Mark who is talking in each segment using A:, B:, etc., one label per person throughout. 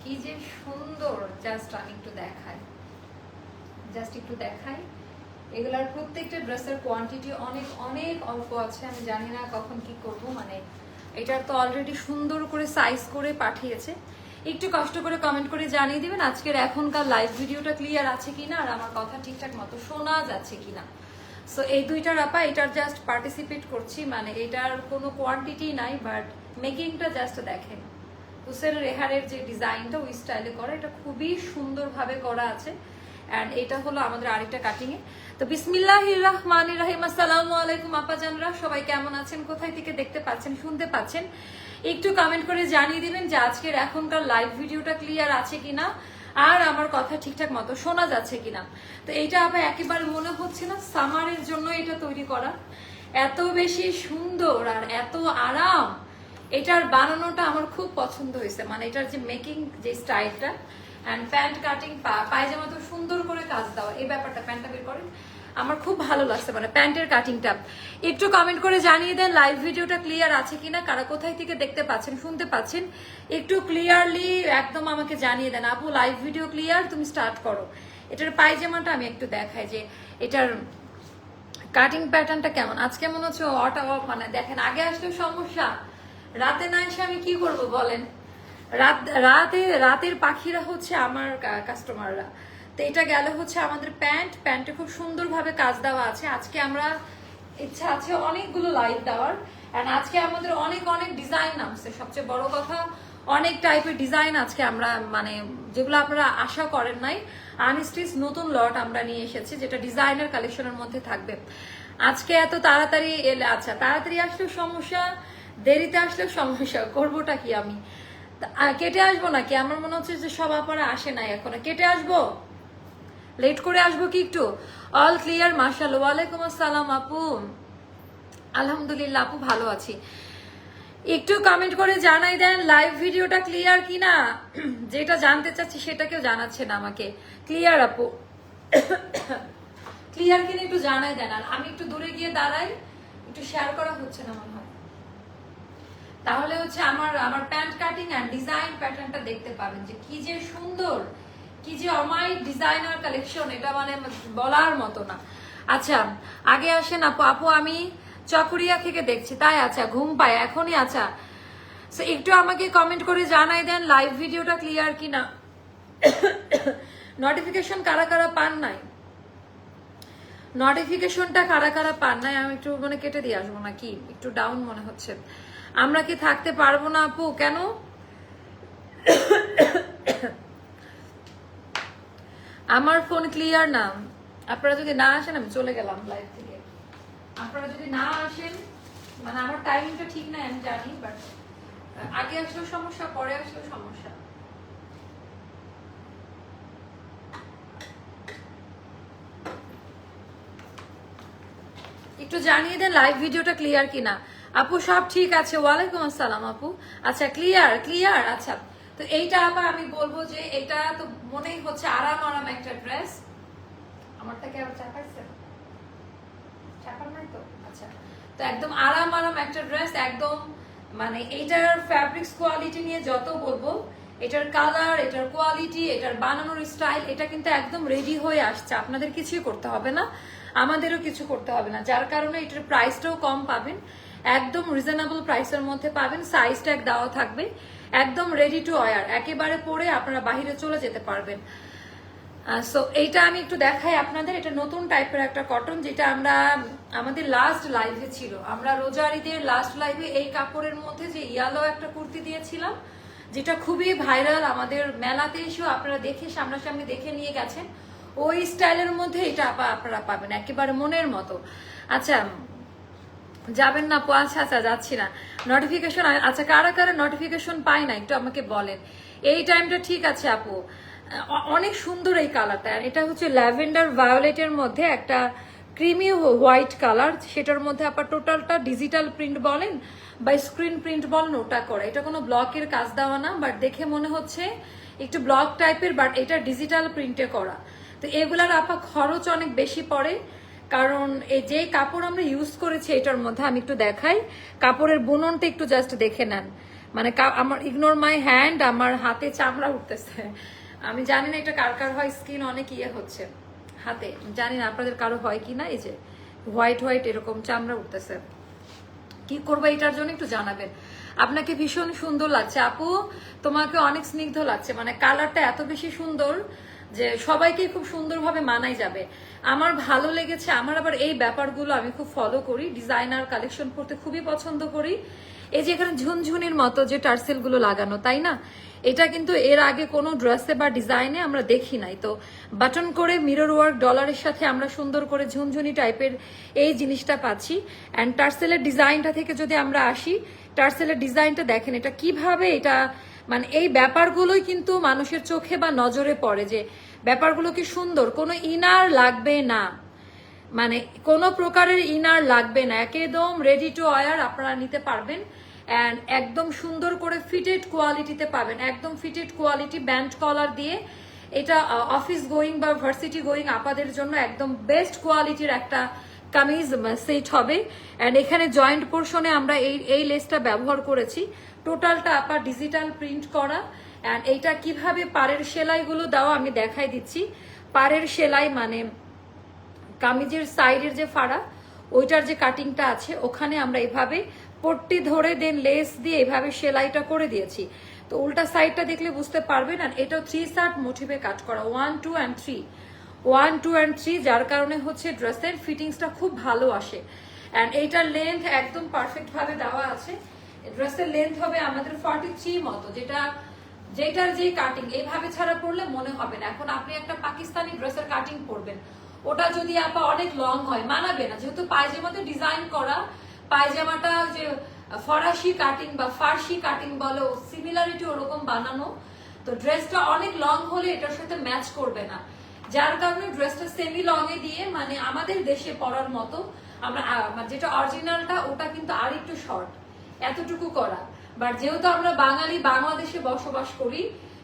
A: কি যে সুন্দর, জাস্ট আমি একটু দেখাই। এগুলার প্রত্যেকটা ড্রেসের কোয়ান্টিটি অনেক অনেক অল্প আছে। আমি জানি না কখন কি করব, মানে এটার তো অলরেডি সুন্দর করে সাইজ করে পাঠিয়েছে। একটু কষ্ট করে কমেন্ট করে জানিয়ে দিবেন আজকের এখনকার লাইভ ভিডিওটা ক্লিয়ার আছে কিনা আর আমার কথা ঠিকঠাক মতো শোনা যাচ্ছে কিনা। সো এই দুইটার আপা এটার জাস্ট পার্টিসিপেট করছি, মানে এটার কোনো কোয়ান্টিটি নাই, বাট মেকিংটা জাস্ট দেখেন। হুসেন রেহারের যে ডিজাইনটা ওই স্টাইলে করা, এটা খুবই সুন্দরভাবে করা আছে। অ্যান্ড এটা হলো আমাদের আরেকটা কাটিং এ। তো বিসমিল্লাহির রহমানির রহিম। আসসালামু আলাইকুম আপা জানরা, সবাই কেমন আছেন, কোথায় থেকে দেখতে পাচ্ছেন শুনতে পাচ্ছেন একটু কমেন্ট করে জানিয়ে দিবেন যে আজকের এখনকার লাইভ ভিডিওটা ক্লিয়ার আছে কিনা আর আমার কথা ঠিকঠাক মতো শোনা যাচ্ছে কিনা। তো এইটা আবার একেবারে মনে হচ্ছে না সামারের জন্য এটা তৈরি করা, এত বেশি সুন্দর আর এত আরাম। এটার বানানোটা আমার খুব পছন্দ হয়েছে, মানে এটার যে মেকিং যে স্টাইলটা অ্যান্ড প্যান্ট কাটিং, পায়জামা তো সুন্দর করে কাজ দেওয়া, এই ব্যাপারটা প্যান্টটা বের করেন আমার খুব ভালো লাগছে, মানে প্যান্টের কাটিংটা। একটু কমেন্ট করে জানিয়ে দেন লাইভ ভিডিওটা ক্লিয়ার আছে কিনা, কারা কোথায় থেকে দেখতে পাচ্ছেন শুনতে পাচ্ছেন একটু ক্লিয়ারলি একদম আমাকে জানিয়ে দেন। আপু লাইভ ভিডিও ক্লিয়ার, তুমি স্টার্ট করো। এটার পায়জামাটা আমি একটু দেখাই যে এটার কাটিং প্যাটার্নটা কেমন। আজকে মনে হচ্ছে মানে দেখেন আগে আসলেও সমস্যা, রাতে না এসে আমি কি করব বলেন। রাতের পাখিরা হচ্ছে আমার কাস্টমাররা। তো এটা গেল হচ্ছে আমাদের প্যান্টে খুব সুন্দরভাবে কাজ দেওয়া আছে। আজকে আমরা ইচ্ছা আছে অনেকগুলো লাইভ দেওয়ার, এন্ড আজকে আমাদের অনেক অনেক ডিজাইন নামছে। সবচেয়ে বড় কথা অনেক টাইপের ডিজাইন আজকে আমরা, মানে যেগুলো আপনারা আশা করেন নাই, আনস্টিচ নতুন লট আমরা নিয়ে এসেছি, যেটা ডিজাইনার কালেকশনের মধ্যে থাকবে। আজকে এত তাড়াতাড়ি এলে, আচ্ছা তাড়াতাড়ি আসলেও সমস্যা, দেরিতে আসলেও সমস্যা, করবোটা কি আমি? কেটে আসবো নাকি? আমার মনে হচ্ছে যে সব আপনারা আসে নাই এখনো। কেটে আসবো, লেট করে আসবো কি একটু? অল ক্লিয়ার মাশাআল্লাহ। ওয়ালাইকুম আসসালাম আপু, আলহামদুলিল্লাহ আপু ভালো আছি। একটু কমেন্ট করে জানাই দেন লাইভ ভিডিওটা ক্লিয়ার কিনা, যেটা জানতে চাচ্ছি সেটা কেউ জানাচ্ছে না আমাকে। ক্লিয়ার আপু, ক্লিয়ার কিনা একটু জানাই দেন। আর আমি একটু দূরে গিয়ে দাঁড়াই, একটু শেয়ার করা হচ্ছে না মনে হয়, তাহলে হচ্ছে আমার প্যান্ট কাটিং এন্ড ডিজাইন প্যাটার্নটা দেখতে পাবেন যে কি যে সুন্দর, কি যে অমায়িক ডিজাইনার কালেকশন, এটা মানে বলার মতো না। আচ্ছা আগে আসেন আপু। আপু আমি চকরিয়া থেকে দেখছি, তাই? আচ্ছা ঘুম পায় এখনই। আচ্ছা একটু আমাকে কমেন্ট করে জানাই দেন লাইভ ভিডিওটা ক্লিয়ার কিনা। নোটিফিকেশন কারা কারা পান নাই, নোটিফিকেশনটা কারা কারা পান নাই, আমি একটু মানে কেটে দিয়ে আসবো নাকি? একটু ডাউন মনে হচ্ছে। আমরা কি থাকতে পারবো না আপু? কেন? আমার ফোন ক্লিয়ার না। আপনারা যদি না আসেন আমি চলে গেলাম লাইভ থেকে। আপনারা যদি না আসেন, মানে আমার টাইমিংটা ঠিক নাই আমি জানি, বাট আগে আসলেও সমস্যা, পরে আসলেও সমস্যা। একটু জানিয়ে দেন লাইভ ভিডিওটা ক্লিয়ার কিনা। আপু সব ঠিক আছে, ওয়ালাইকুম আসসালাম আপু। আচ্ছা ক্লিয়ার ক্লিয়ার। আচ্ছা তো এইটা আবার আমি বলবো যে এটা তো মনেই হচ্ছে আরাম আরাম একটা ড্রেস। আমারটাকে আবার চাপাইছে, চাপার নাই তো? আচ্ছা তো একদম আরাম আরাম একটা ড্রেস, একদম মানে এইটার ফ্যাব্রিক্স কোয়ালিটি নিয়ে যত বলবো, এটার কালার, এটার কোয়ালিটি, এটার বানানোর স্টাইল, এটা কিন্তু একদম রেডি হয়ে আসছে। আপনাদের কিছুই করতে হবে না, আমাদেরও কিছু করতে হবে না, যার কারণে এটার প্রাইসটাও কম পাবেন, একদম রিজনেবল প্রাইসের মধ্যে পাবেন। সাইজ ট্যাগ দেওয়া থাকবে, একদম রেডি টু ওয়্যার, একেবারে পরে আপনারা বাহিরে চলে যেতে পারবেন। সো এইটা আমি একটু দেখাই আপনাদের। এটা নতুন টাইপের একটা কটন, যেটা আমরা আমাদের লাস্ট লাইভে ছিল, আমরা রোজার ঈদের লাস্ট লাইভে এই কাপড়ের মধ্যে যে ইয়েলো একটা কুর্তি দিয়েছিলাম, যেটা খুবই ভাইরাল, আমাদের মেলাতে এসেও আপনারা দেখে সামনাসামনি দেখে নিয়ে গেছেন। ওই স্টাইলের মধ্যে এটা আপনারা পাবেন একেবারে মনের মতো। আচ্ছা যাবেন না? আচ্ছা আচ্ছা যাচ্ছি না। নোটিফিকেশন, আচ্ছা কারা কারা নোটিফিকেশন পায় না একটু আমাকে বলেন। এই টাইমটা ঠিক আছে আপু, অনেক সুন্দর এই কালারটা। এটা হচ্ছে ল্যাভেন্ডার ভায়োলেটের মধ্যে একটা ক্রিমি হোয়াইট কালার, সেটার মধ্যে আপনার টোটালটা ডিজিটাল প্রিন্ট বলেন বা স্ক্রিন প্রিন্ট বলেন ওটা করা। এটা কোনো ব্লকের কাজ দেওয়া না, বাট দেখে মনে হচ্ছে একটু ব্লক টাইপের, বাট এটা ডিজিটাল প্রিন্টে করা। তো এগুলার আপা খরচ অনেক বেশি পড়ে, কারণ এই যে কাপড় আমরা ইউজ করেছি এটার মধ্যে, আমি একটু দেখাই, কাপড়ের বুননটা একটু জাস্ট দেখে নেন, মানে আমার ইগনোর মাই হ্যান্ড, আমার হাতে চামড়া উঠতেছে। আমি জানি না এটা কার কার হয়, স্কিন অনেক ইয়ে হচ্ছে হাতে, জানি না আপনাদের কারো হয় কি না। এই যে হোয়াইট হোয়াইট এরকম চামড়া উঠতেছে, কি করবো এটার জন্য একটু জানাবেন। আপনাকে ভীষণ সুন্দর লাগছে আপু, তোমাকে অনেক স্নিগ্ধ লাগছে, মানে কালারটা এত বেশি সুন্দর যে সবাইকে খুব সুন্দরভাবে মানাই যাবে। আমার ভালো লেগেছে। আমার আবার এই ব্যাপারগুলো আমি খুব ফলো করি, ডিজাইনার কালেকশন করতে খুবই পছন্দ করি। এই যে এখানে ঝুনঝুনির মতো যে টার্সেল গুলো লাগানো, তাই না, এটা কিন্তু এর আগে কোনো ড্রেসে বা ডিজাইনে আমরা দেখি নাই। তো বাটন করে মিরর ওয়ার্ক ডলারের সাথে আমরা সুন্দর করে ঝুনঝুনি টাইপের এই জিনিসটা পাচ্ছি। অ্যান্ড টার্সেলের ডিজাইনটা থেকে যদি আমরা আসি, টার্সেলের ডিজাইনটা দেখেন এটা কিভাবে, এটা মানে এই ব্যাপারগুলোই কিন্তু মানুষের চোখে বা নজরে পড়ে যে ব্যাপারগুলো কি সুন্দর, কোনো ইনার লাগবে না, মানে কোনো প্রকারের ইনার লাগবে না, একদম রেডি টু ওয়্যার আপনারা নিতে পারবেন। অ্যান্ড একদম সুন্দর করে ফিটেড কোয়ালিটিতে পাবেন, একদম ফিটেড কোয়ালিটি ব্যান্ড কলার দিয়ে। এটা অফিস গোয়িং বা ভার্সিটি গোয়িং আপাদের জন্য একদম বেস্ট কোয়ালিটির একটা কামিজ সেট হবে। অ্যান্ড এখানে জয়েন্ট পোর্শনে আমরা এই লেসটা ব্যবহার করেছি, টোটালটা আপা ডিজিটাল প্রিন্ট করা। অ্যান্ড এইটা কিভাবে পাড়ের সেলাইগুলো দেওয়া আমি দেখাই দিচ্ছি। পাড়ের সেলাই মানে কামিজের সাইডের যে ফাড়া ওইটার যে কাটিংটা আছে ওখানে আমরা এভাবে পট্টি ধরে দেন লেস দিয়ে এভাবে সেলাইটা করে দিয়েছি। তো উল্টা সাইডটা দেখলে বুঝতে পারবেন। আর এটা 3/4 মোটিভে কাট করা, 1 2 and 3, 1 2 and 3, যার কারণে হচ্ছে ড্রেসের ফিটিংসটা খুব ভালো আসে। অ্যান্ড এইটার লেন্থ একদম পারফেক্ট ভাবে দেওয়া আছে। ড্রেসের লেন্থ হবে আমাদের 43 মতো, যেটার যে কাটিং এইভাবে ছাড়া পড়লে মনে হবে না। এখন আপনি একটা পাকিস্তানি ড্রেসের কাটিং পরবেন, ওটা যদি আপা অনেক লং হয় মানাবে না, যেহেতু পায়জামাতে ডিজাইন করা, পায়জামাটা যে ফরাসি কাটিং বা ফার্সি কাটিং বলে সিমিলারিটি ওরকম বানানো, তো ড্রেসটা অনেক লং হলে এটার সাথে ম্যাচ করবে না, যার কারণে ড্রেসটা সেমি লং এ দিয়ে মানে আমাদের দেশে পরার মতো আমরা যেটা অরিজিনালটা ওটা কিন্তু আর একটু শর্ট এতটুকু করা। বাট যেহেতু আমরা বাঙালি বাংলাদেশে বসবাস করি,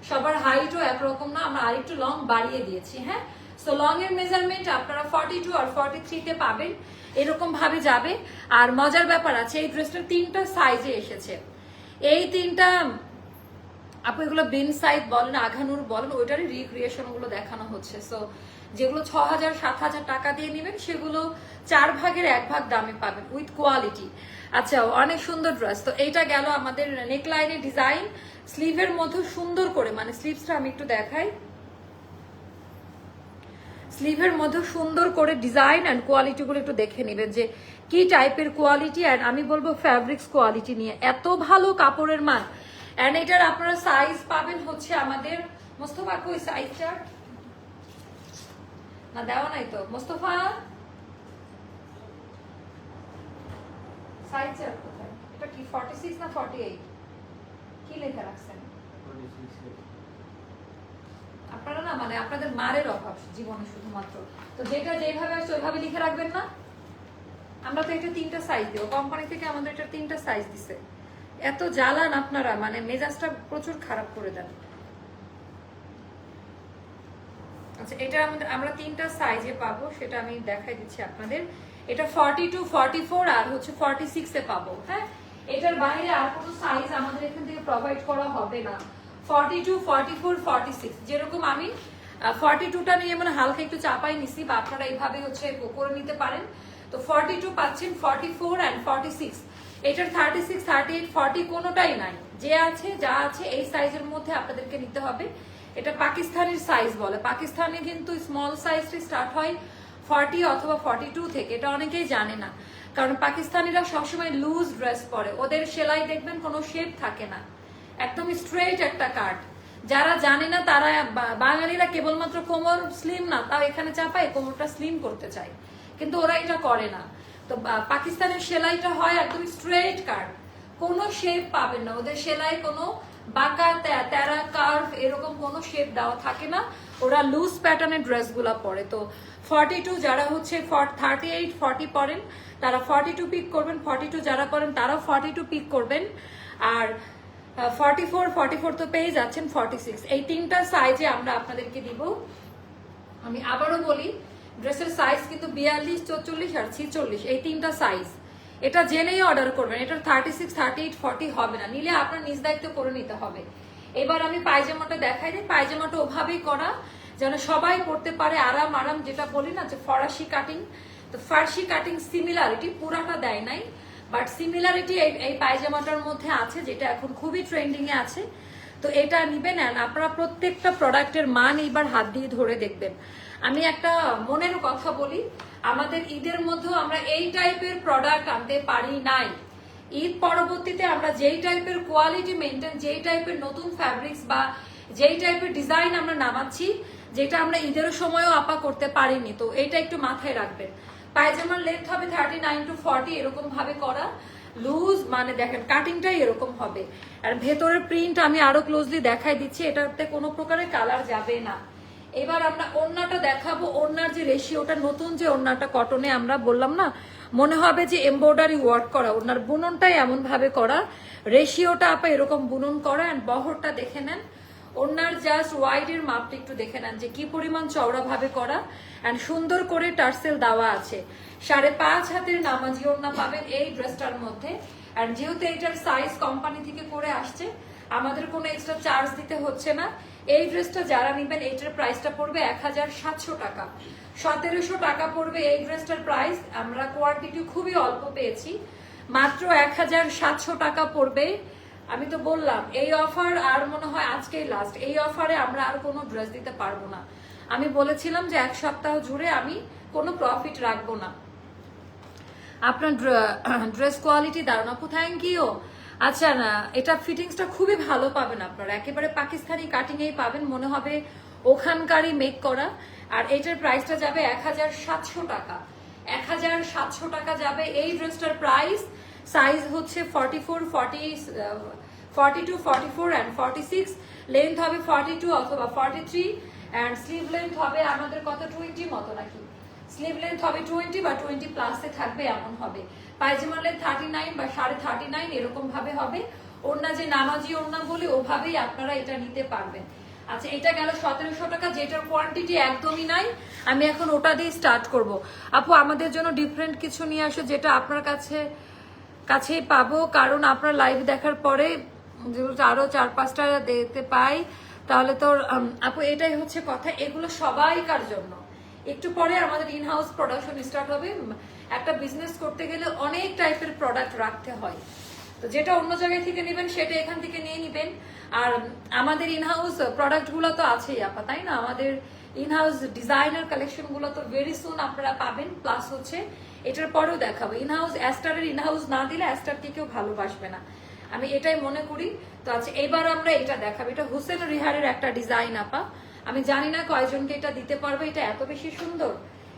A: সবার হাইটও একরকম না, আমরা আরেকটু লং বাড়িয়ে দিয়েছি। হ্যাঁ, সো লং এর মেজারমেন্ট আপনারা 42 আর 43 তে পাবেন, এরকম ভাবে যাবে। আর মজার ব্যাপার আছে, এই ড্রেসটা 3টা সাইজে এসেছে। এই 3টা আপু এগুলো বিন সাইজ বলেন আঘানুর বলেন ওইটারই রিক্রিয়েশন গুলো দেখানো হচ্ছে। সো যেগুলো 6000 7000 টাকা দিয়ে নেবেন সেগুলো 4 ভাগের 1 ভাগ দামে পাবেন উইথ কোয়ালিটি। আচ্ছা, অনেক সুন্দর ড্রেস। তো এইটা গেল আমাদের নেক লাইনের ডিজাইন, স্লিভের মধ্যে সুন্দর করে, মানে স্লিভসটা আমি একটু দেখাই, স্লিভের মধ্যে সুন্দর করে ডিজাইন অ্যান্ড কোয়ালিটি গুলো একটু দেখে নেবেন যে কি টাইপের কোয়ালিটি। অ্যান্ড আমি বলবো ফ্যাব্রিক্স কোয়ালিটি নিয়ে এত ভালো কাপড়ের মান। অ্যান্ড এটার আপনারা সাইজ পাবেন হচ্ছে আমাদের মোস্তফা, কই সাইজটা না দেওয়া নাই তো মোস্তফা, সাইজটা কোথায়? এটা কি 46 না 48 কি লেখা রাখছেন আপনারা? না মানে আপনাদের মারের অভাব জীবনে শুধুমাত্র, তো যেটা যেভাবে আছে ওইভাবে লিখে রাখবেন না। আমরা তো এটা 3টা সাইজ দিও, কোম্পানি থেকে আমাদের এটা 3টা সাইজ দিছে। এত জ্বালান আপনারা, মানে মেজাজটা প্রচুর খারাপ করে দেন। আচ্ছা, এটা আমরা 3টা সাইজে পাবো, সেটা আমি দেখাই দিচ্ছি আপনাদের। এটা 42 44 আর হচ্ছে 46 এ পাবো। হ্যাঁ, এটার বাইরে আর কোনো সাইজ আমাদের এখান থেকে প্রোভাইড করা হবে না। 42 44 46, যেরকম আমি 42টা নিয়ে মানে হালকা একটু চাপাই নিছি, বা আপনারা এইভাবে হচ্ছে করে নিতে পারেন। তো 42 পাচ্ছেন, 44 and 46। এটার 36 38 40 কোনোটাই নাই, যে আছে যা আছে এই সাইজের মধ্যে আপনাদেরকে নিতে হবে। এটা পাকিস্তানের সাইজ বলে, পাকিস্তানে কিন্তু স্মল সাইজটি স্টার্ট হয় 40 অথবা 42 থেকে, এটা অনেকেই জানে না। কারণ পাকিস্তানিরা সবসময় লুজ ড্রেস পরে, ওদের সেলাই দেখবেন কোনো শেপ থাকে না, একদম স্ট্রেট একটা কাট। যারা জানে না তারা, বাঙালিরা কেবলমাত্র কোমর স্লিম না তাও এখানে চাপায় কোমরটা স্লিম করতে চায়, কিন্তু ওরা এটা করে না। তো পাকিস্তানের সেলাইটা হয় একদম স্ট্রেট কাট, কোনো শেপ পাবেন না ওদের সেলাই, কোনো বাঁকা তেরা কার্ভ এরকম কোনো শেপ দেওয়া থাকে না। ওরা লুজ প্যাটার্নের ড্রেসগুলা পরে। তো 42 যারা হচ্ছে 38 40 পরেন তারা 42 পিক করবেন, 42 যারা পরেন তারাও 42 পিক করবেন। আর 44 44 তো পেয়ে যাচ্ছেন 46। এই 3টা সাইজে আমরা আপনাদেরকে দিব। আমি আবারও বলি, ড্রেসের সাইজ কিন্তু 42 44 আর 46, এই 3টা সাইজ। এটা জেনেই অর্ডার করবেন। এটা 36, 38, 40 হবে না, নিলে আপনার নিজ দায়িত্ব করে নিতে হবে। এবার আমি পায়জামাটা দেখাই দিই। পায়জামাটা ওভাবেই করা যেন সবাই পড়তে পারে, আরাম আরাম, যেটা বলি না যে ফরাসি কাটিং। তো ফার্সি কাটিং সিমিলারিটি পুরাটা দেয় নাই, বাট সিমিলারিটি এই পায়জামাটার মধ্যে আছে, যেটা এখন খুবই ট্রেন্ডিং এ আছে। তো এটা নিবেন। আপনারা প্রত্যেকটা প্রোডাক্টের মান এইবার হাত দিয়ে ধরে দেখবেন। আমি একটা মনের কথা বলি, আমাদের ঈদের মধ্যেও আমরা এই টাইপের প্রোডাক্ট আনতে পারি নাই। ঈদ পরবর্তীতে আমরা যেই টাইপের কোয়ালিটি মেনটেন, যেই টাইপের নতুন ফ্যাব্রিক্স বা যেই টাইপের ডিজাইন আমরা নামাচ্ছি, যেটা আমরা ঈদের সময়ও আপা করতে পারিনি। তো এটা একটু মাথায় রাখবেন। পায়জামার লেন্থ হবে 39 to 40, এরকম ভাবে করা। লুজ মানে দেখেন কাটিংটাই এরকম হবে। আর ভেতরের প্রিন্ট আমি আরো ক্লোজলি দেখাই দিচ্ছি, এটাতে কোনো প্রকারের কালার যাবে না। এবার আমরা ওড়নাটা দেখাবো। ওড়নার যে রেশিওটা, নতুন যে ওড়নাটা কটনে আমরা বললাম না, মনে হবে যে এমব্রয়ডারি ওয়ার্ক করা। ওড়নার বুননটাই এমন ভাবে করা, রেশিওটা আপা এরকম বুনন করা। এন্ড বহরটা দেখে নেন, ওড়নার জাস্ট ওয়াইডের মাপটা একটু দেখে নেন যে কি পরিমাণ চওড়া ভাবে করা। এন্ড সুন্দর করে টার্সেল দেওয়া আছে। 5.5 হাতের নামাজি ওড়না পাবেন এই ড্রেসটার মধ্যে। আর যেহেতু এটার সাইজ কোম্পানি থেকে করে আসছে, আমাদের কোনো এক্সট্রা চার্জ দিতে হচ্ছে না। এই ড্রেসটা যারা নিবেন, এইটার প্রাইসটা পড়বে 1700 টাকা। 1700 টাকা পড়বে এই ড্রেসটার প্রাইস। আমরা কোয়ান্টিটি খুবই অল্প পেয়েছি, মাত্র 1700 টাকা পড়বে। আমি তো বললাম এই অফার আর মনে হয় আজকেই লাস্ট। এই অফারে আমরা আর কোনো ড্রেস দিতে পারবো না। আমি বলেছিলাম যে 1 সপ্তাহ জুড়ে আমি কোনো প্রফিট রাখবো না। আপনার ড্রেস কোয়ালিটি দারুণ আপু, থ্যাংক ইউ। আচ্ছা না, এটা ফিটিংসটা খুবই ভালো পাবেন আপনারা, একেবারে পাকিস্তানি কাটিং এই পাবেন, মনে হবে ওখানকারই মেক করা। আর এটার প্রাইসটা যাবে 1700 টাকা। 1700 টাকা যাবে এই ড্রেসটার প্রাইস। সাইজ হচ্ছে 44, 42, 44 অ্যান্ড 46। লেন্থ হবে 42 অথবা 43। অ্যান্ড স্লিভ লেন্থ হবে আমাদের কত, 20 মতো নাকি? স্লিভ লেন্থ হবে 20 বা 20 প্লাসে থাকবে, এমন হবে। পায়জামার লেন্থ 39 বা 39.5 এরকম ভাবে হবে। ওড়না যে নামাজি ওড়না বলি, ওভাবেই আপনারা এটা নিতে পারবেন। আচ্ছা, এটা গেল 1700 টাকা, যেটার কোয়ান্টিটি একদমই নাই। আমি এখন ওটা দিয়ে স্টার্ট করব। আপু আমাদের জন্য ডিফারেন্ট কিছু নিয়ে আসো, যেটা আপনার কাছেই পাবো, কারণ আপনার লাইভ দেখার পরে আরো 4-5টা দেখতে পাই, তাহলে তো আপু এটাই হচ্ছে কথা। এগুলো সবাইকার জন্য। একটু পরে আমাদের ইনহাউস প্রোডাকশন স্টার্ট হবে। একটা বিজনেস করতে গেলে অনেক টাইপের প্রোডাক্ট রাখতে হয়, তো যেটা অন্য জায়গায় থেকে নেবেন সেটা এখান থেকে নিয়ে নিবেন। আর আমাদের ইনহাউস প্রোডাক্ট গুলো তো আছেই আপা, তাই না? আমাদের ইনহাউস ডিজাইনার কালেকশন গুলো তো ভেরি সুন আপনারা পাবেন। প্লাস হচ্ছে এটার পরেও দেখাবো ইনহাউস। অ্যাস্টারের ইনহাউস না দিলে অ্যাস্টারকে কেউ ভালোবাসবে না, আমি এটাই মনে করি। তো আচ্ছা, এবার আমরা এটা দেখাবো। এটা হোসেন রিহারের একটা ডিজাইন আপা, আমি জানি না কয়জনকে এটা দিতে পারবো। এটা এত বেশি সুন্দর,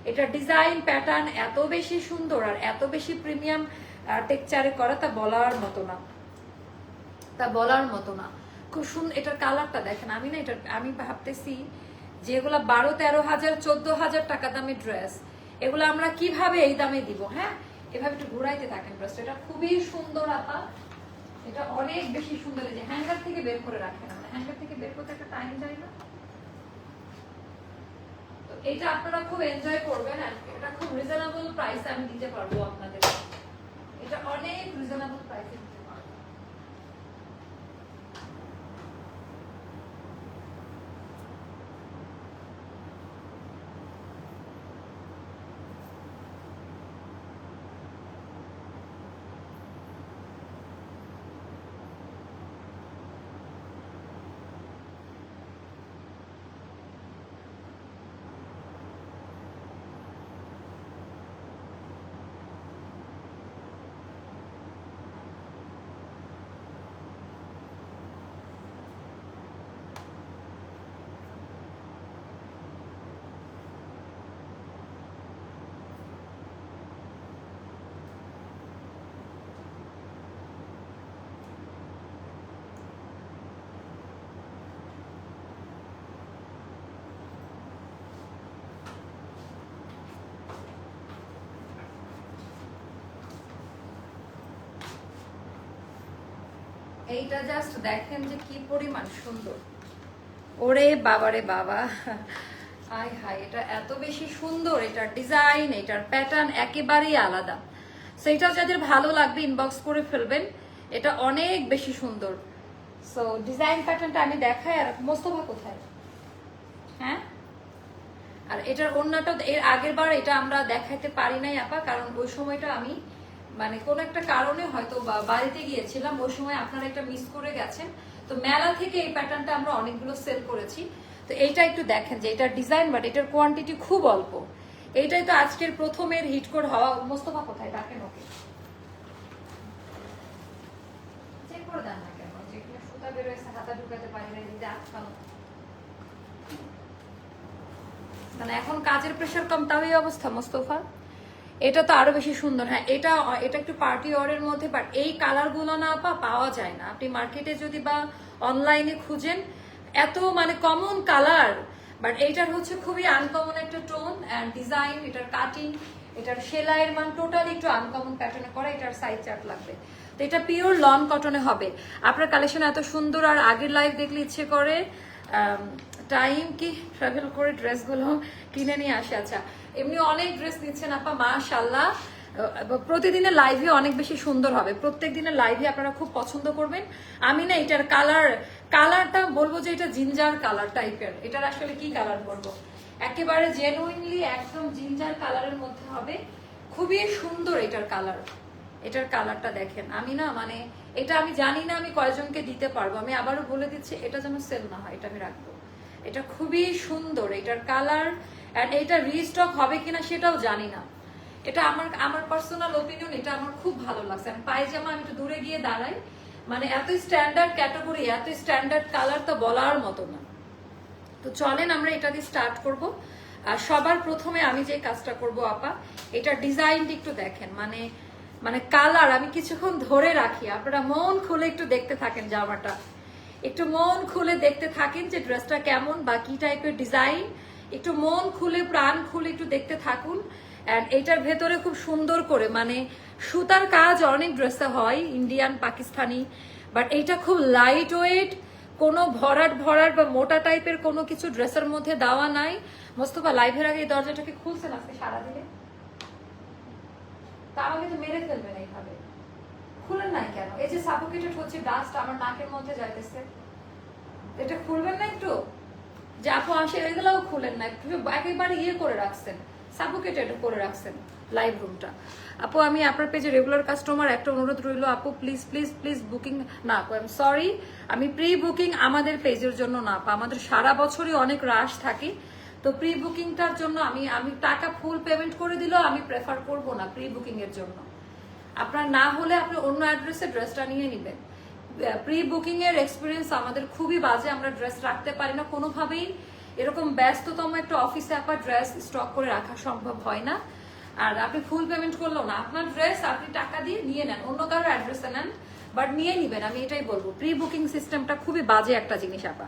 A: এটা ডিজাইন প্যাটার্ন এত বেশি সুন্দর আর এত বেশি প্রিমিয়াম টেক্সচারে করা, তা বলার মতো না, তা বলার মতো না। খুব সুন্দর। এটার কালারটা দেখেন। আমি ভাবতেছি যে এগুলা 12-13 হাজার 14 হাজার টাকা দামের ড্রেস, এগুলো আমরা কিভাবে এই দামে দিব? হ্যাঁ, এভাবে একটু ঘুরাইতে থাকেন ড্রেসটা। এটা খুবই সুন্দর আপা, এটা অনেক বেশি সুন্দর। এই যে হ্যাঙ্গার থেকে বের করে রাখেন, আমরা হ্যাঙ্গার থেকে বের করতে একটা টাইম যায় না। তো এটা আপনারা খুব এনজয় করবেন। আর এটা খুব রিজনেবল প্রাইসে আমি দিতে পারবো আপনাদের। এটা অনেক রিজনেবল প্রাইসে দিতে পারবো। এইটা জাস্ট দেখেন যে কি পরিমাণ সুন্দর। ওরে বাবারে বাবা, আয় হায়, এটা এত বেশি সুন্দর। এটার ডিজাইন, এটার প্যাটার্ন একেবারেই আলাদা। সো এটাও যাদের ভালো লাগবে ইনবক্স করে ফেলবেন, এটা অনেক বেশি সুন্দর। সো ডিজাইন প্যাটার্নটা আমি দেখাই। আর মোস্তফা কোথায়? হ্যাঁ, আর এটার ওড়নাটা এর আগের বার এটা আমরা দেখাইতে পারি নাই আপা, কারণ ওই সময়টা আমি মানে কোন একটা কারণে হয়তো বাড়িতে গিয়েছিলাম, ওই সময় আপনারা একটা মিস করে গেছেন। তো মেলা থেকে এই প্যাটার্নটা আমরা অনেকগুলো সেল করেছি। তো এইটা একটু দেখেন যে এটার ডিজাইন, বাট এটার কোয়ান্টিটি খুব অল্প। এইটাই তো আজকের প্রথমের হিট কোড হওয়া। মোস্তফা কোথায়? ডাকেন ওকে, চেক করে দেন না কেন, যেখানে সুতা বেরোয়েছে হাতা ঢুকাতে পারি না, দিতে আটকানো। মানে এখন কাজের প্রেশার কম, তাও এই অবস্থা মোস্তফা। এটা তো আরো বেশি সুন্দর। হ্যাঁ, এটা একটু পার্টি ওয়ারের মধ্যে, বাট এই কালার গুলো না পাওয়া যায় না। আপনি মার্কেটে যদি বা অনলাইনে খুঁজেন, এত মানে কমন কালার, বাট এইটার হচ্ছে খুবই আনকমন একটা টোন অ্যান্ড ডিজাইন। এটার কাটিং, এটার সেলাইয়ের মান টোটালি একটু আনকমন প্যাটার্নে করা। এটার সাইজ চার্ট লাগবে। তো এটা পিওর লন কটনে হবে। আপনার কালেকশন এত সুন্দর, আর আগের লাইভ দেখলে ইচ্ছে করে টাইম কি ট্রাভেল করে ড্রেসগুলো কিনে নিয়ে আসে। আচ্ছা, এমনি অনেক ড্রেস নিচ্ছেন আপা, মাশাআল্লাহ। প্রতিদিনের লাইভে অনেক বেশি সুন্দর হবে, প্রত্যেক দিনের লাইভে আপনারা খুব পছন্দ করবেন। আমি না এটার কালারটা বলবো যে এটা জিঞ্জার কালার টাইপের। এটার আসলে কি কালার বলবো, একেবারে জেনুইনলি একদম জিঞ্জার কালারের মধ্যে হবে, খুবই সুন্দর এটার কালার। এটার কালারটা দেখেন, আমি না মানে এটা আমি জানি না আমি কয়জনকে দিতে পারবো। আমি আবারও বলে দিচ্ছি, এটা যেন সেল না হয়, এটা আমি রাখবো। এটা খুবই সুন্দর এটার কালার, এন্ড এটা রিস্টক হবে কিনা সেটাও জানি না। এটা আমার পার্সোনাল ওপিনিয়ন, এটা আমার খুব ভালো লাগছে। আমি পায়জামা আমি একটু দূরে গিয়ে দাঁড়াই, মানে এত স্ট্যান্ডার্ড ক্যাটাগরি, এত স্ট্যান্ডার্ড কালার তো বলার মতো না। তো চলেন আমরা এটা দিয়ে স্টার্ট করব। আর সবার প্রথমে আমি যে কাজটা করব আপা, এটা ডিজাইনটা একটু দেখেন, মানে কালার আমি কিছুক্ষণ ধরে রাখি, আপনারা মন খুলে একটু দেখতে থাকেন জামাটা, একটু মন খুলে দেখতে থাকেন যে ড্রেসটা কেমন বা কি টাইপের ডিজাইন, একটু মন খুলে প্রাণ খুলে একটু দেখতে থাকুন। এন্ড এটার ভেতরে খুব সুন্দর করে মানে সুতার কাজ অনেক ড্রেসে হয়, ইন্ডিয়ান পাকিস্তানি, বাট এইটা খুব লাইট ওয়েট, কোনো ভরাট বা মোটা টাইপের কোনো কিছু ড্রেসের মধ্যে দেওয়া নাই। মোস্তফা লাইভের আগে এই দরজাটাকে খুলছেন আজকে সারাদিনে, তা আমাকে তো মেরে ফেলবেন এইভাবে। খুলেন নাই কেন? এই যে সাফোকেটেড হচ্ছে, ডাস্ট আমার নাকের মধ্যে যাইতেছে, এটা খুলবেন না একটু? যে আপু আসে এগুলোও খুলেন না, একটু একেবারে ইয়ে করে রাখছেন, সাফোকেটেড করে রাখছেন লাইভ রুমটা। আপু আমি আপনার পেজে রেগুলার কাস্টমার, একটা অনুরোধ রইল আপু, প্লিজ প্লিজ প্লিজ বুকিং না, আই এম সরি, আমি প্রি বুকিং আমাদের পেজের জন্য না আপা, আমাদের সারা বছরই অনেক রাশ থাকে। তো প্রি বুকিংটার জন্য আমি টাকা ফুল পেমেন্ট করে দিলেও আমি প্রেফার করব না প্রি বুকিং এর জন্য। আপনার না হলে আপনি অন্য অ্যাড্রেসে ড্রেসটা নিয়ে নেবেন। প্রি বুকিং এর এক্সপিরিয়েন্স আমাদের খুবই বাজে, আমরা ড্রেস রাখতে পারি না কোনোভাবেই। এরকম ব্যস্ততম একটা অফিসে আপনার ড্রেস স্টক করে রাখা সম্ভব হয় না। আর আপনি ফুল পেমেন্ট করলেও না, আপনার ড্রেস আপনি টাকা দিয়ে নিয়ে নেন, অন্য কারোর অ্যাড্রেসে নেন, বাট নিয়ে নিবেন। আমি এটাই বলবো, প্রি বুকিং সিস্টেমটা খুবই বাজে একটা জিনিস আপা।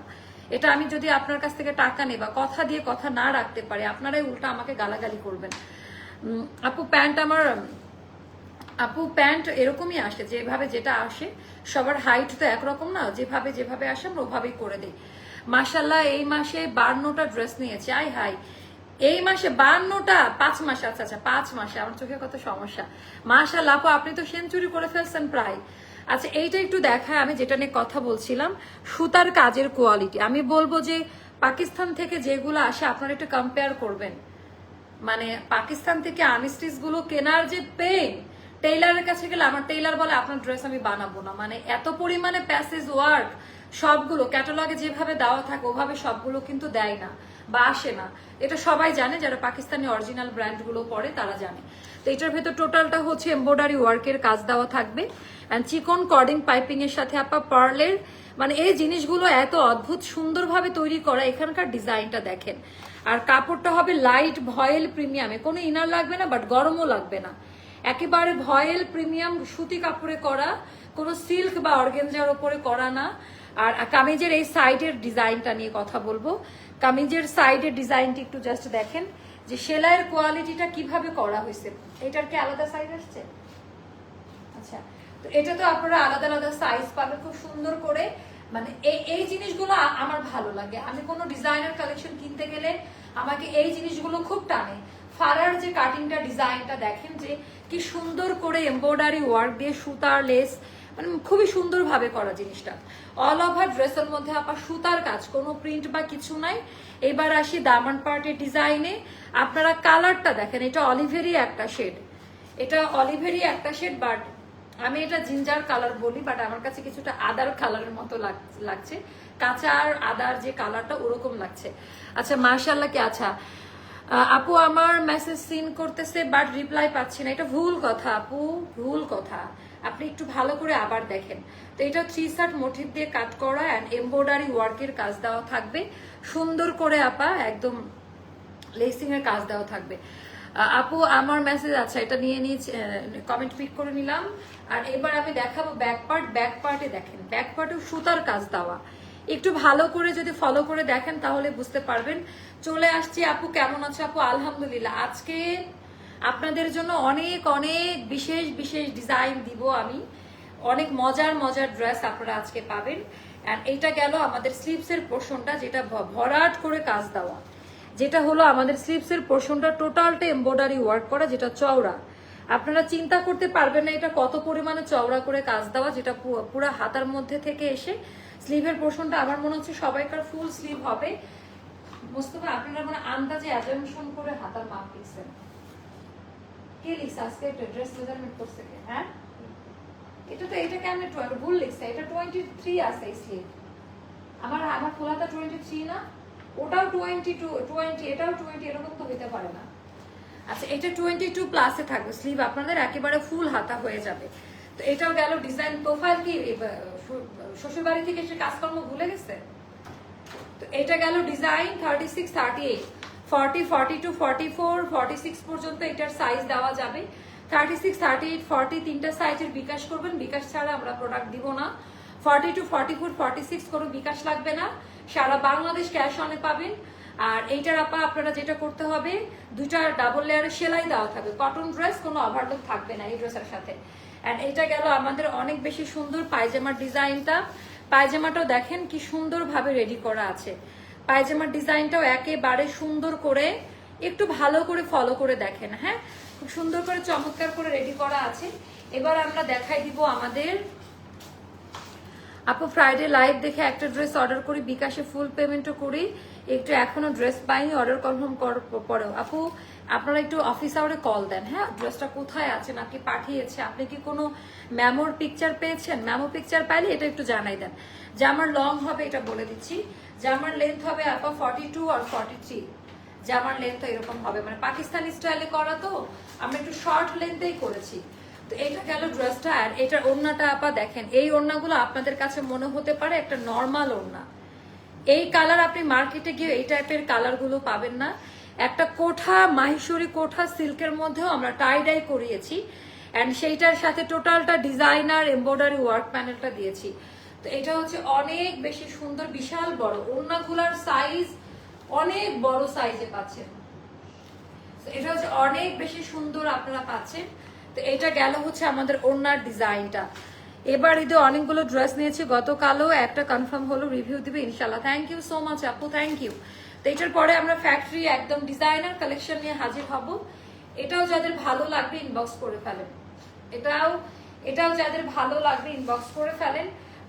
A: এটা আমি যদি আপনার কাছ থেকে টাকা নেই বা কথা দিয়ে কথা না রাখতে পারি, আপনারাই উল্টা আমাকে গালাগালি করবেন। আপু প্যান্ট এরকমই আসে, যেভাবে যেটা আসে, সবার হাইট তো একরকম না, যেভাবে আসে আমরা ওভাবেই করে দিই। মাশাল্লাহ এই মাসে 52টা ড্রেস নিয়েছে, আই হাই, এই মাসে 52টা, 5 মাসে, আচ্ছা 5 মাসে, আমার চোখে কত সমস্যা। মাশাল্লাহ আপু আপনি তো সেঞ্চুরি করে ফেলছেন প্রায়। আচ্ছা এইটা একটু দেখায়, আমি যেটা নিয়ে কথা বলছিলাম, সুতার কাজের কোয়ালিটি। আমি বলবো যে পাকিস্তান থেকে যেগুলো আসে আপনারা একটু কম্পেয়ার করবেন। মানে পাকিস্তান থেকে আনস্টিচ গুলো কেনার যে পেন, টেইলারের কাছে গেলে আমার টেইলার বলে আপনার ড্রেস আমি বানাবো না, মানে এত পরিমাণে প্যাসেজ ওয়ার্ক, সবগুলো ক্যাটালগে যেভাবে দেওয়া থাকে ওভাবে সবগুলো কিন্তু দেয় না বা আসে না। এটা সবাই জানে, যারা পাকিস্তানি অরিজিনাল ব্র্যান্ড গুলো পরে তারা জানে। তো এটার ভেতর টোটালটা হচ্ছে এমব্রয়ডারি ওয়ার্কের কাজ দেওয়া থাকবে, এন্ড চিকন কর্ডিং পাইপিং এর সাথে আপা পার্লের, মানে এই জিনিসগুলো এত অদ্ভুত সুন্দরভাবে তৈরি করা। এখানকার ডিজাইনটা দেখেন, আর কাপড়টা হবে লাইট ভয়েল প্রিমিয়ামে, কোনো ইনার লাগবে না, বাট গরমও লাগবে না, একেবারে ভয়েল প্রিমিয়াম সুতি কাপড়ে করা, কোনো সিল্ক বা অর্গেনজার উপরে করা না। আর কামিজের এই সাইডের ডিজাইনটা নিয়ে কথা বলবো। কামিজের সাইডের ডিজাইনটি একটু জাস্ট দেখেন যে সেলাইয়ের কোয়ালিটিটা কিভাবে করা হয়েছে। এটার কি আলাদা সাইজ আসছে? আচ্ছা, তো এটা তো আপনারা আলাদা আলাদা সাইজ পাবেন খুব সুন্দর করে। মানে এই জিনিসগুলো আমার ভালো লাগে। আমি কোনো ডিজাইনার কালেকশন কিনতে গেলে আমাকে এই জিনিসগুলো খুব টানে। ফারার যে কাটিংটা ডিজাইনটা দেখেন, যে কি সুন্দর করে এমব্রয়ডারি ওয়ার্ক দিয়ে সুতার লেস, মানে খুবই সুন্দরভাবে করা জিনিসটা। অল ওভার ড্রেসের মধ্যে আপা সুতার কাজ, কোনো প্রিন্ট বা কিছু নাই। এবার আসি দামান পার্টের ডিজাইনে। আপনারা কালারটা দেখেন, এটা অলিভেরই একটা শেড, এটা অলিভেরই একটা শেড, বাট আমি এটা জিঞ্জার কালার বলি, বাট আমার কাছে কিছুটা আদার কালারের মতো লাগছে, কাঁচা আর আদার যে কালারটা ওরকম লাগছে। আচ্ছা মার্শাল্লাহ কি আচ্ছা আপু আমার মেসেজ সিন করতেছে বাট রিপ্লাই পাচ্ছি না, এটা ভুল কথা আপু, ভুল কথা। আপনি একটু ভালো করে আবার দেখেন। তো এটা 3/4 মোটিভ দিয়ে কাট করা অ্যান্ড এমব্রয়ডারি ওয়ার্কের কাজ দেওয়া থাকবে সুন্দর করে আপা, একদম লেসিং এর কাজ দেওয়া থাকবে। আপু আমার মেসেজ, আচ্ছা এটা নিয়ে কমেন্ট পিক করে নিলাম। আর এবার আমি দেখাবো ব্যাক পার্ট। ব্যাক পার্টে দেখেন, ব্যাক পার্টে সুতার কাজ দেওয়া, একটু ভালো করে যদি ফলো করে দেখেন তাহলে বুঝতে পারবেন। চলে আসছি আপু, কেমন আছে আপু? আলহামদুলিল্লাহ। আজকে আপনাদের জন্য অনেক অনেক বিশেষ বিশেষ ডিজাইন দিব আমি, অনেক মজার মজার ড্রেস আপনারা আজকে পাবেন। অ্যান্ড এইটা গেল আমাদের স্লিভসের পোর্শনটা, যেটা ভরাট করে কাজ দেওয়া, যেটা হলো আমাদের স্লিভসের পোর্শনটা টোটালটা এমব্রয়ডারি ওয়ার্ক করা, যেটা চওড়া। আপনারা চিন্তা করতে পারবেন না এটা কত পরিমাণে চওড়া করে কাজ দেওয়া, যেটা পুরো হাতার মধ্যে থেকে এসে স্লিভের পোর্শনটা আমার মনে হচ্ছে সবাইকার ফুল স্লিভ হবে। মোস্তফা আপনারা মানে আন্দাজে অ্যাজাম্পশন করে হাতার মাপ লিখছেন, কে লিখছে আজকে ড্রেস মেজারমেন্ট করছে কে? হ্যাঁ এটা তো, এটা কেমনে ভুল লিখছে, এটা 23 আছে এই স্লিভ, আমার খোলাটা 23 না, ওটাও 22 20, এটাও 20, এরকম তো হইতে পারে না। আচ্ছা এটা 22 প্লাসে থাকবে স্লিভ, আপনাদের একেবারে ফুল হাতা হয়ে যাবে। তো এটাও গেল ডিজাইন। প্রোফাইল কি শ্বশুরবাড়ি থেকে এসে কাজকর্ম ভুলে গেছে? তো এটা গেল ডিজাইন 36, 38, 40, 42, 44, 46 পর্যন্ত এটার সাইজ দেওয়া যাবে। 36, 38, 40 তিনটা সাইজের বিকাশ করবেন, বিকাশ ছাড়া আমরা প্রোডাক্ট দিব না। 42, 44, 46 কোনো বিকাশ লাগবে না, সারা বাংলাদেশ ক্যাশ অনে পাবেন। আর এইটার আপা আপনারা যেটা করতে হবে, দুইটা ডাবল লেয়ারের সেলাই দেওয়া থাকবে, কটন ড্রেস, কোনো ওভারলুক থাকবে না এই ড্রেসের সাথে। এন্ড এটা গেল আমাদের অনেক বেশি সুন্দর পায়জামার ডিজাইনটা। পায়জামাটাও দেখেন কি সুন্দরভাবে রেডি করা আছে, পায়জামার ডিজাইনটাও একেবারে সুন্দর করে, একটু ভালো করে ফলো করে দেখেন। হ্যাঁ খুব সুন্দর করে চমৎকার করে রেডি করা আছে। এবার আমরা দেখাই দিব আমাদের আপু ফ্রাইডে লাইভ দেখে একটা ড্রেস অর্ডার করি, বিকাশে ফুল পেমেন্টও করি, একটু এখনো ড্রেস পাইনি, অর্ডার কনফার্ম করার পরেও। আপু আপনারা একটু অফিস আওয়ারে কল দেন, হ্যাঁ ড্রেসটা কোথায় আছেন, আপনি পাঠিয়েছে, আপনি কি কোনো ম্যামোর পিকচার পেয়েছেন? ম্যামো পিকচার পাইলে এটা একটু জানাই দেন। জামার লং হবে এটা বলে দিচ্ছি, জামার লেন্থ হবে আপা 42 আর 43, জামার লেন্থ এরকম হবে, মানে পাকিস্তানি স্টাইলে করা, তো আমরা একটু শর্ট লেন্থেই করেছি। তো এটা গেল ড্রেসটা। আর এটার ওড়নাটা আপা দেখেন, এই ওড়নাগুলো আপনাদের কাছে মনে হতে পারে একটা নর্মাল ওড়না, এই কালার আপনি মার্কেটে গিয়ে এই টাইপের কালারগুলো পাবেন না। একটা কোঠা মাহেশ্বরী কোঠা সিল্কের মধ্যেও আমরা টাই ডাই করিয়েছি, অ্যান্ড সেইটার সাথে টোটালটা ডিজাইনার এমব্রয়ডারি ওয়ার্ক প্যানেলটা দিয়েছি। তো এটা হচ্ছে অনেক বেশি সুন্দর, বিশাল বড় ওড়নাগুলার সাইজ, অনেক বড় সাইজে পাচ্ছেন। এটা হচ্ছে অনেক বেশি সুন্দর আপনারা পাচ্ছেন। তো এটা গেল হচ্ছে আমাদের ওড়নার ডিজাইনটা। এবার ঈদে অনেকগুলো ড্রেস নিয়েছি, গতকালও একটা কনফার্ম হলো, রিভিউ দিবে ইনশাল্লাহ। থ্যাংক ইউ সো মাচ আপু, থ্যাংক ইউ। তো এটার পরে আমরা ফ্যাক্টরি একদম ডিজাইনার কালেকশন নিয়ে হাজির হব। এটাও যাদের ভালো লাগবে ইনবক্স করে ফেলেন, এটাও যাদের ভালো লাগবে ইনবক্স করে ফেলেন।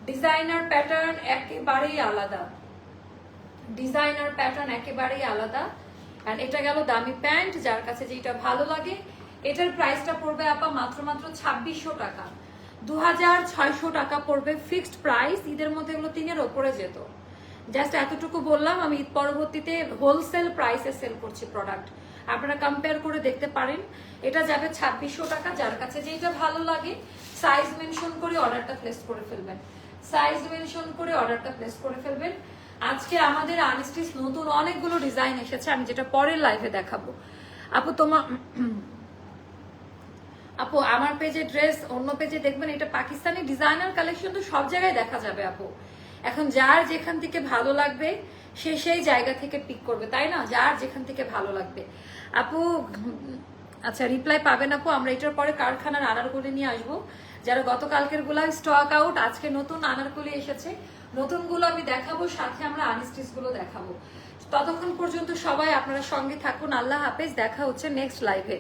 A: ডিজাইনার প্যাটার্ন একেবারেই আলাদা, ডিজাইনার প্যাটার্ন একেবারেই আলাদা। আর এটা গেল দামি প্যান্ট, যার কাছে যেটা ভালো লাগে। এটার প্রাইসটা পড়বে আপা মাত্র 2600 টাকা, 2600 টাকা পড়বে ফিক্সড প্রাইস। ঈদের মধ্যে এগুলো 3-এর ওপরে যেত, জাস্ট এতটুকু বললাম। আমি ঈদ পরবর্তীতে হোলসেল প্রাইসে সেল করছি প্রোডাক্ট, আপনারা কম্পেয়ার করে দেখতে পারেন। এটা যাবে 2600 টাকা, যার কাছে যেটা ভালো লাগে সাইজ মেনশন করে অর্ডারটা প্লেস করে ফেলবেন, সাইজ মেনশন করে অর্ডারটা প্লেস করে ফেলবেন। আজকে আমাদের আনস্টিচ নতুন অনেকগুলো ডিজাইন এসেছে, আমি যেটা পরের লাইভে দেখাবো। আপু আমার পেজে ড্রেস, অন্য পেজে দেখবেন এটা পাকিস্তানি ডিজাইনার কালেকশন, তো সব জায়গায় দেখা যাবে আপু। এখন যার যেখান থেকে ভালো লাগবে সে সেই জায়গা থেকে পিক করবে, তাই না? যার যেখান থেকে ভালো লাগবে। আপু আচ্ছা রিপ্লাই পাবেন আপু, আমরা এটার পরে কারখানার আনারকলি নিয়ে আসবো। যারা গতকালকের গুলা স্টক আউট, আজকে নতুন আনারকলি এসেছে, নতুনগুলো আমি দেখাবো, সাথে আমরা আনস্টিচ গুলো দেখাবো। ততক্ষণ পর্যন্ত সবাই আপনারা সঙ্গে থাকুন, আল্লাহ হাফেজ, দেখা হচ্ছে নেক্সট লাইভে।